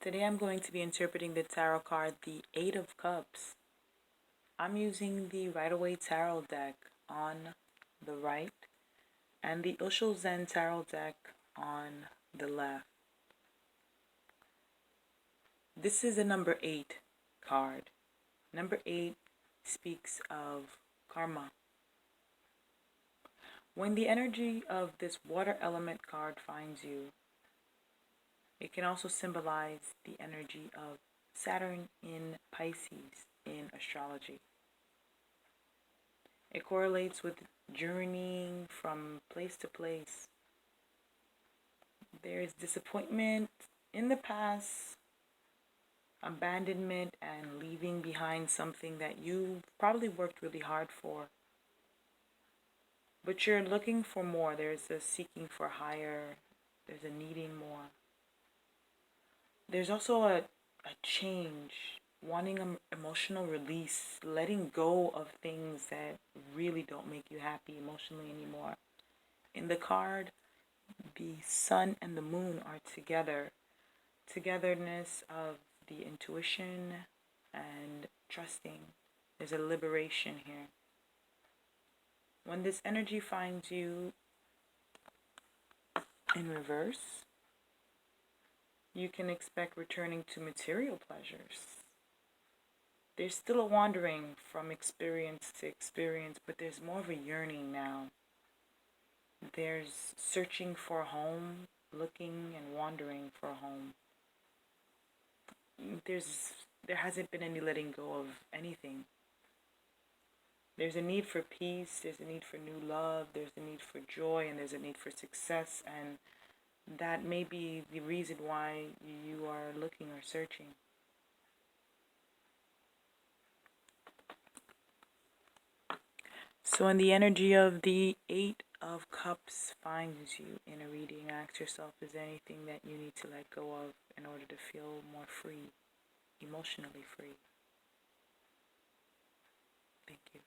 Today I'm going to be interpreting the tarot card, the Eight of Cups. I'm using the Rider-Waite Tarot deck on the right and the Osho Zen Tarot deck on the left. This is a number 8 card. Number 8 speaks of karma. When the energy of this water element card finds you, it can also symbolize the energy of Saturn in Pisces in astrology. It correlates with journeying from place to place. There is disappointment in the past, abandonment, and leaving behind something that you probably worked really hard for. But you're looking for more. There's a seeking for higher. There's a needing more. There's also a change, wanting an emotional release, letting go of things that really don't make you happy emotionally anymore. In the card, the sun and the moon are together. Togetherness of the intuition and trusting. There's a liberation here. When this energy finds you in reverse, you can expect returning to material pleasures. There's still a wandering from experience to experience, but there's more of a yearning now. There's searching for a home, looking and wandering for a home. There hasn't been any letting go of anything. There's a need for peace, there's a need for new love, there's a need for joy, and there's a need for success, and that may be the reason why you are looking or searching. So when the energy of the Eight of Cups finds you in a reading, ask yourself, is there anything that you need to let go of in order to feel more free, emotionally free? Thank you.